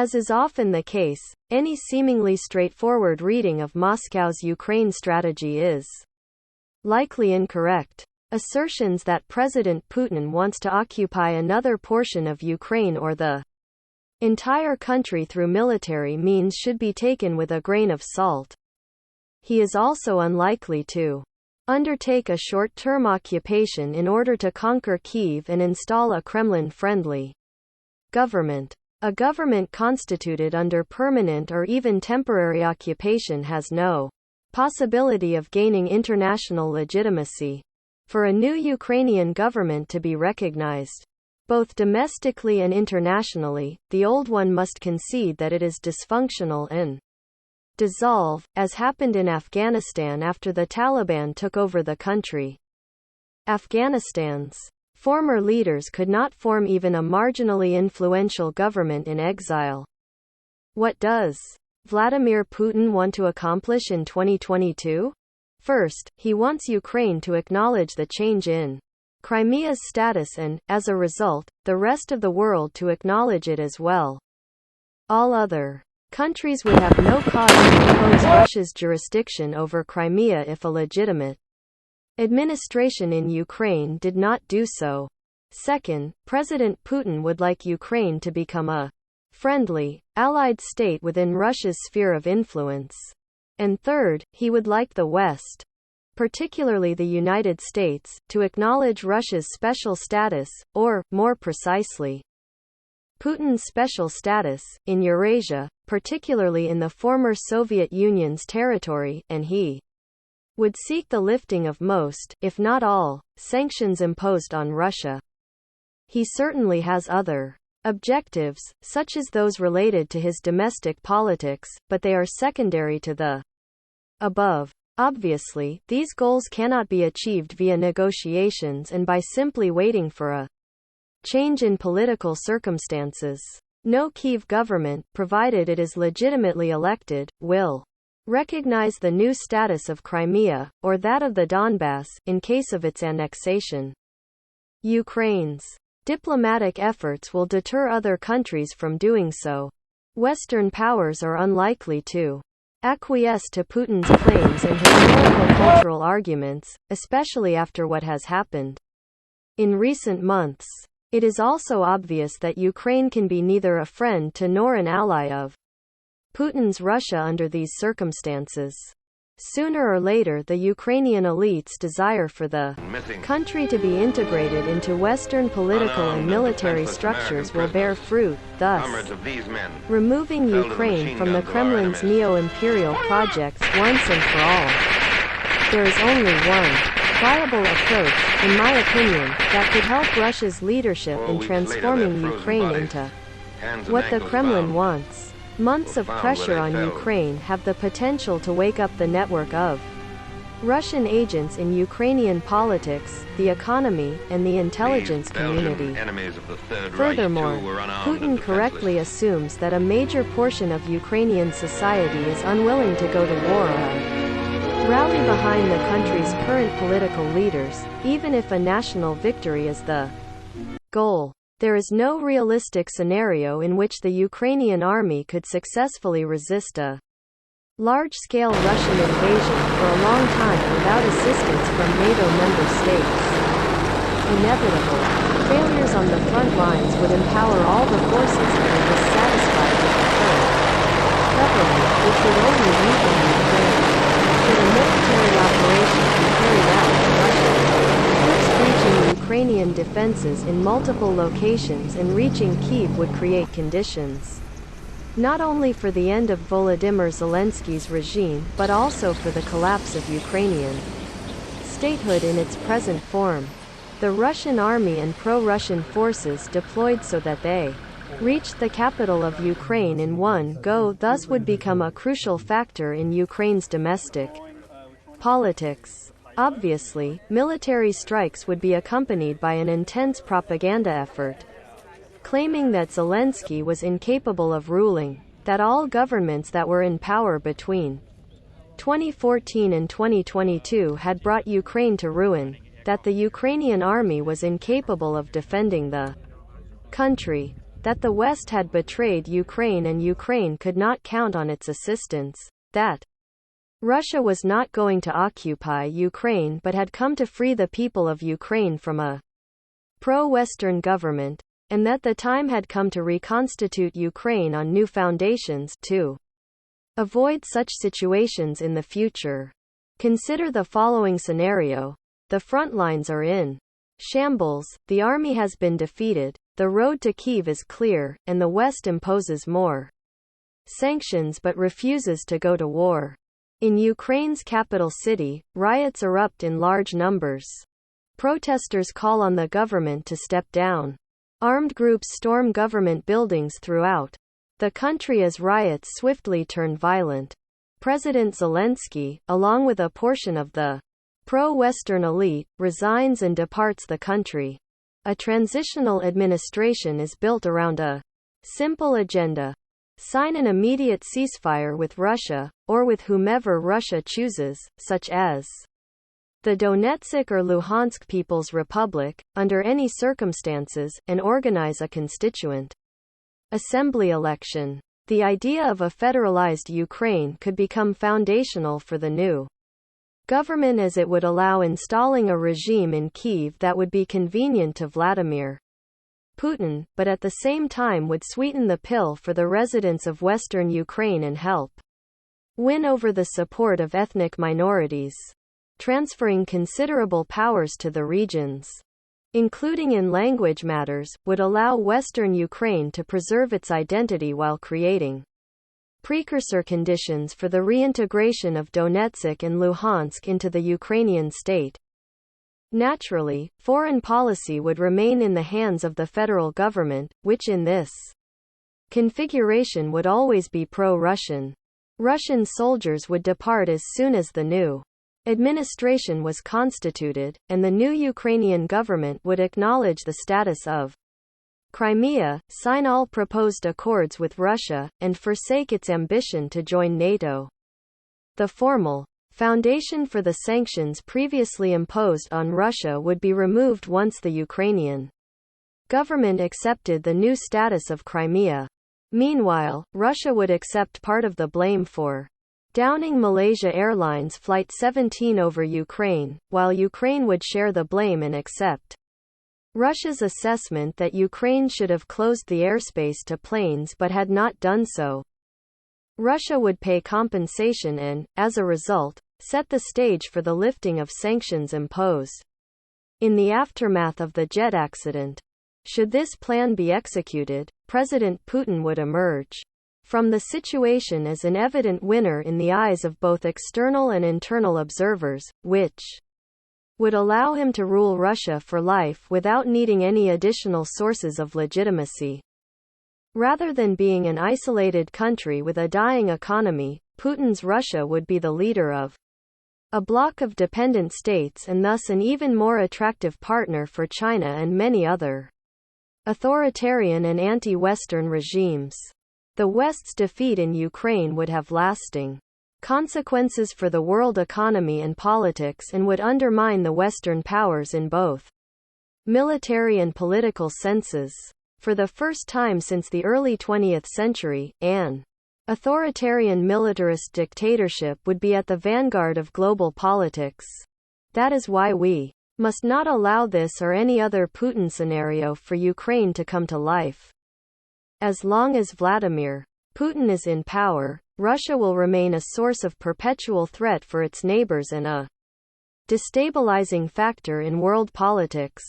As is often the case, any seemingly straightforward reading of Moscow's Ukraine strategy is likely incorrect. Assertions that President Putin wants to occupy another portion of Ukraine or the entire country through military means should be taken with a grain of salt. He is also unlikely to undertake a short-term occupation in order to conquer Kyiv and install a Kremlin-friendly government. A government constituted under permanent or even temporary occupation has no possibility of gaining international legitimacy. For a new Ukrainian government to be recognized, both domestically and internationally, the old one must concede that it is dysfunctional and dissolve, as happened in Afghanistan after the Taliban took over the country. Afghanistan's former leaders could not form even a marginally influential government in exile. What does Vladimir Putin want to accomplish in 2022? First, he wants Ukraine to acknowledge the change in Crimea's status and, as a result, the rest of the world to acknowledge it as well. All other countries would have no cause to oppose Russia's jurisdiction over Crimea if a legitimate administration in Ukraine did not do so. Second, President Putin would like Ukraine to become a friendly, allied state within Russia's sphere of influence. And third, he would like the West, particularly the United States, to acknowledge Russia's special status, or, more precisely, Putin's special status, in Eurasia, particularly in the former Soviet Union's territory, and he would seek the lifting of most, if not all, sanctions imposed on Russia. He certainly has other objectives, such as those related to his domestic politics, but they are secondary to the above. Obviously, these goals cannot be achieved via negotiations and by simply waiting for a change in political circumstances. No Kyiv government, provided it is legitimately elected, will recognize the new status of Crimea, or that of the Donbass, in case of its annexation. Ukraine's diplomatic efforts will deter other countries from doing so. Western powers are unlikely to acquiesce to Putin's claims and historical cultural arguments, especially after what has happened in recent months. It is also obvious that Ukraine can be neither a friend to nor an ally of Putin's Russia under these circumstances. Sooner or later, the Ukrainian elite's desire for the country to be integrated into Western political and military structures will bear fruit, thus removing Ukraine from the Kremlin's neo-imperial projects once and for all. There is only one viable approach, in my opinion, that could help Russia's leadership in transforming Ukraine into what the Kremlin wants. Months of pressure on Ukraine have the potential to wake up the network of Russian agents in Ukrainian politics, the economy, and the intelligence community. Furthermore, Putin correctly assumes that a major portion of Ukrainian society is unwilling to go to war or rally behind the country's current political leaders, even if a national victory is the goal. There is no realistic scenario in which the Ukrainian army could successfully resist a large-scale Russian invasion for a long time without assistance from NATO member states. Inevitable failures on the front lines would empower all the forces that are dissatisfied with the current government, which would only weaken Ukraine. Should a military operation be carried out in Russia, breaching Ukrainian defenses in multiple locations and reaching Kyiv would create conditions not only for the end of Volodymyr Zelensky's regime but also for the collapse of Ukrainian statehood in its present form. The Russian army and pro-Russian forces deployed so that they reached the capital of Ukraine in one go thus would become a crucial factor in Ukraine's domestic politics. Obviously, military strikes would be accompanied by an intense propaganda effort, claiming that Zelensky was incapable of ruling, that all governments that were in power between 2014 and 2022 had brought Ukraine to ruin, that the Ukrainian army was incapable of defending the country. that the West had betrayed Ukraine and Ukraine could not count on its assistance, that Russia was not going to occupy Ukraine but had come to free the people of Ukraine from a pro-Western government, and that the time had come to reconstitute Ukraine on new foundations, to avoid such situations in the future. Consider the following scenario. The front lines are in shambles, the army has been defeated, the road to Kyiv is clear, and the West imposes more sanctions but refuses to go to war. In Ukraine's capital city, riots erupt in large numbers. Protesters call on the government to step down. Armed groups storm government buildings throughout the country as riots swiftly turn violent. President Zelensky, along with a portion of the pro-Western elite, resigns and departs the country. A transitional administration is built around a simple agenda: sign an immediate ceasefire with Russia, or with whomever Russia chooses, such as the Donetsk or Luhansk People's Republic, under any circumstances, and organize a constituent assembly election. The idea of a federalized Ukraine could become foundational for the new government, as it would allow installing a regime in Kyiv that would be convenient to Vladimir Putin, but at the same time would sweeten the pill for the residents of western Ukraine and help win over the support of ethnic minorities. Transferring considerable powers to the regions, including in language matters, would allow western Ukraine to preserve its identity while creating precursor conditions for the reintegration of Donetsk and Luhansk into the Ukrainian state. Naturally, foreign policy would remain in the hands of the federal government, which in this configuration would always be pro-Russian. Russian soldiers would depart as soon as the new administration was constituted, and the new Ukrainian government would acknowledge the status of Crimea, sign all proposed accords with Russia, and forsake its ambition to join NATO. The formal foundation for the sanctions previously imposed on Russia would be removed once the Ukrainian government accepted the new status of Crimea. Meanwhile, Russia would accept part of the blame for downing Malaysia Airlines Flight 17 over Ukraine, while Ukraine would share the blame and accept Russia's assessment that Ukraine should have closed the airspace to planes but had not done so. Russia would pay compensation and, as a result, set the stage for the lifting of sanctions imposed in the aftermath of the jet accident. Should this plan be executed, President Putin would emerge from the situation as an evident winner in the eyes of both external and internal observers, which would allow him to rule Russia for life without needing any additional sources of legitimacy. Rather than being an isolated country with a dying economy, Putin's Russia would be the leader of a bloc of dependent states and thus an even more attractive partner for China and many other authoritarian and anti-Western regimes. The West's defeat in Ukraine would have lasting consequences for the world economy and politics and would undermine the Western powers in both military and political senses. For the first time since the early 20th century, an authoritarian militarist dictatorship would be at the vanguard of global politics. That is why we must not allow this or any other Putin scenario for Ukraine to come to life. As long as Vladimir Putin is in power, Russia will remain a source of perpetual threat for its neighbors and a destabilizing factor in world politics.